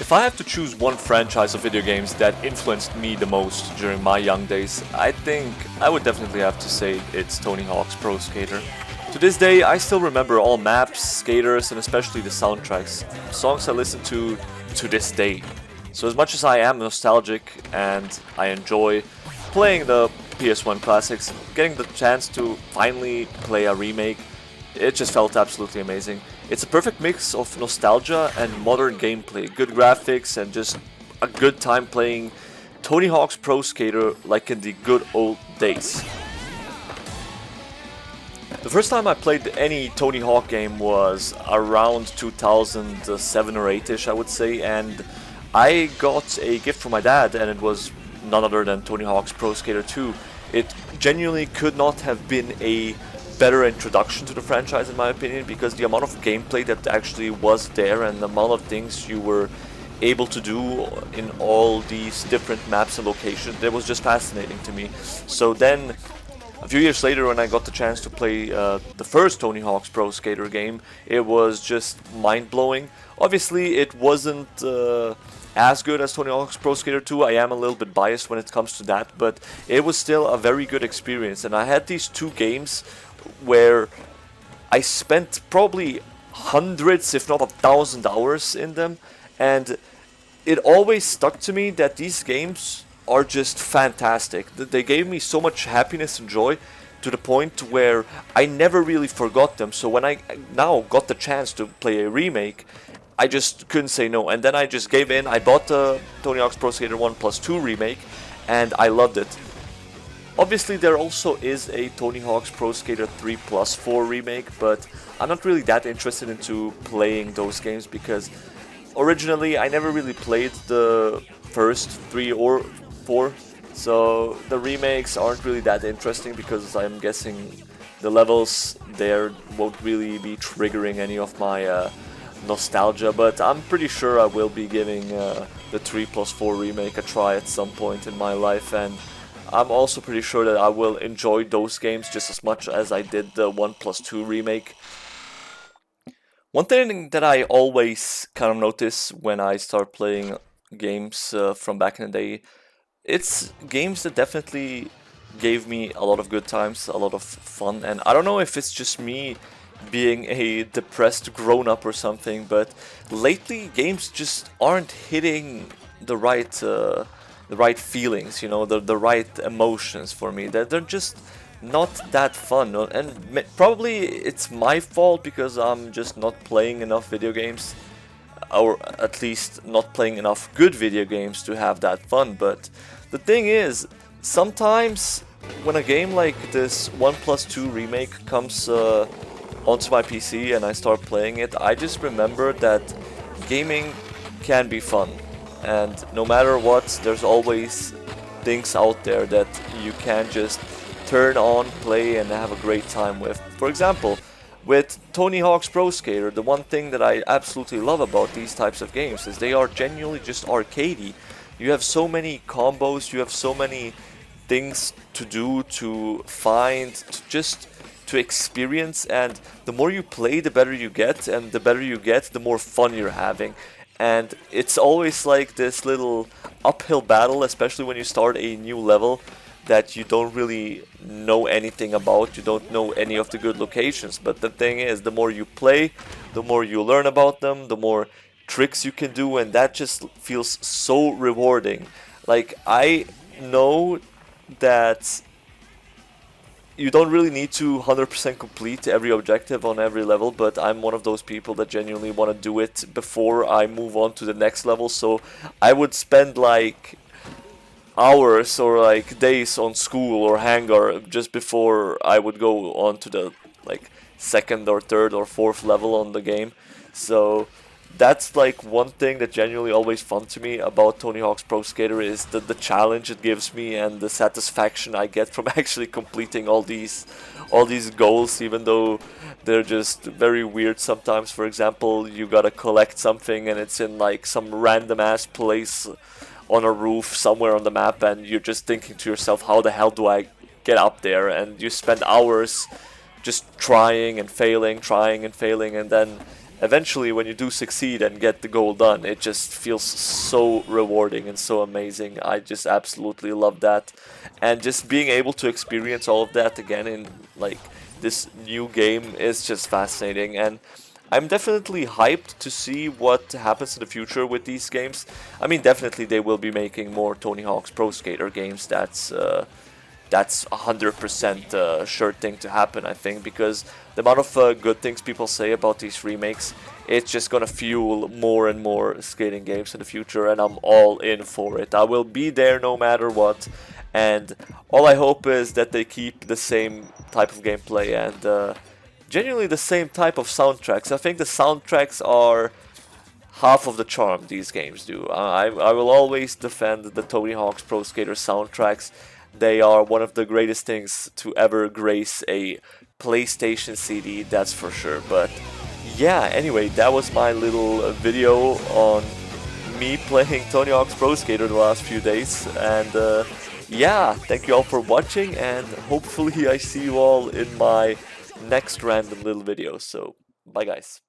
If I have to choose one franchise of video games that influenced me the most during my young days, I think I would definitely have to say it's Tony Hawk's Pro Skater. To this day, I still remember all maps, skaters, and especially the soundtracks, songs I listen to this day. So as much as I am nostalgic and I enjoy playing the PS1 classics, getting the chance to finally play a remake, it just felt absolutely amazing. It's a perfect mix of nostalgia and modern gameplay, good graphics, and just a good time playing Tony Hawk's Pro Skater like in the good old days. The first time I played any Tony Hawk game was around 2007 or 8ish, I would say, and I got a gift from my dad, and it was none other than Tony Hawk's Pro Skater 2. It genuinely could not have been a better introduction to the franchise in my opinion, because the amount of gameplay that actually was there and the amount of things you were able to do in all these different maps and locations, that was just fascinating to me. So then a few years later, when I got the chance to play the first Tony Hawk's Pro Skater game, it was just mind-blowing. Obviously it wasn't as good as Tony Hawk's Pro Skater 2. I am a little bit biased when it comes to that, but it was still a very good experience. And I had these two games where I spent probably hundreds, if not 1,000 hours in them, and it always stuck to me that these games are just fantastic. They gave me so much happiness and joy to the point where I never really forgot them. So when I now got the chance to play a remake, I just couldn't say no, and then I just gave in. I bought the Tony Hawk's Pro Skater 1 plus 2 remake, and I loved it. Obviously there also is a Tony Hawk's Pro Skater 3 plus 4 remake, but I'm not really that interested into playing those games because originally I never really played the first 3 or 4, so the remakes aren't really that interesting because I'm guessing the levels there won't really be triggering any of my nostalgia, but I'm pretty sure I will be giving the 3 plus 4 remake a try at some point in my life, and I'm also pretty sure that I will enjoy those games just as much as I did the 1 plus 2 remake. One thing that I always kind of notice when I start playing games from back in the day, it's games that definitely gave me a lot of good times, a lot of fun, and I don't know if it's just me being a depressed grown-up or something, but lately games just aren't hitting the right feelings, you know, the right emotions for me. They're just not that fun, and probably it's my fault because I'm just not playing enough video games, or at least not playing enough good video games to have that fun. But the thing is, sometimes when a game like this 1 plus 2 remake comes onto my PC and I start playing it, I just remember that gaming can be fun, and no matter what, there's always things out there that you can just turn on, play, and have a great time with. For example, with Tony Hawk's Pro Skater, the one thing that I absolutely love about these types of games is they are genuinely just arcadey. You have so many combos, you have so many things to do, to find, to experience, and the more you play, the better you get, and the better you get, the more fun you're having. And it's always like this little uphill battle, especially when you start a new level that you don't really know anything about, you don't know any of the good locations. But the thing is, the more you play, the more you learn about them, the more tricks you can do, and that just feels so rewarding. Like, I know that you don't really need to 100% complete every objective on every level, but I'm one of those people that genuinely want to do it before I move on to the next level. So I would spend like hours or like days on school or hangar just before I would go on to the like second or third or fourth level on the game. So that's like one thing that genuinely always fun to me about Tony Hawk's Pro Skater is the challenge it gives me and the satisfaction I get from actually completing all these goals, even though they're just very weird sometimes. For example, you gotta collect something and it's in like some random ass place on a roof somewhere on the map, and you're just thinking to yourself, how the hell do I get up there? And you spend hours just trying and failing, and then eventually when you do succeed and get the goal done, it just feels so rewarding and so amazing. I just absolutely love that. And just being able to experience all of that again in like this new game is just fascinating. And I'm definitely hyped to see what happens in the future with these games. I mean, definitely they will be making more Tony Hawk's Pro Skater games. That's 100% sure thing to happen, I think, because the amount of good things people say about these remakes, it's just gonna fuel more and more skating games in the future, and I'm all in for it. I will be there no matter what, and all I hope is that they keep the same type of gameplay and genuinely the same type of soundtracks. I think the soundtracks are half of the charm these games do. I will always defend the Tony Hawk's Pro Skater soundtracks. They are one of the greatest things to ever grace a PlayStation CD, that's for sure. But yeah, anyway, that was my little video on me playing Tony Hawk's Pro Skater the last few days. And yeah, thank you all for watching, and hopefully I see you all in my next random little video. So, bye guys.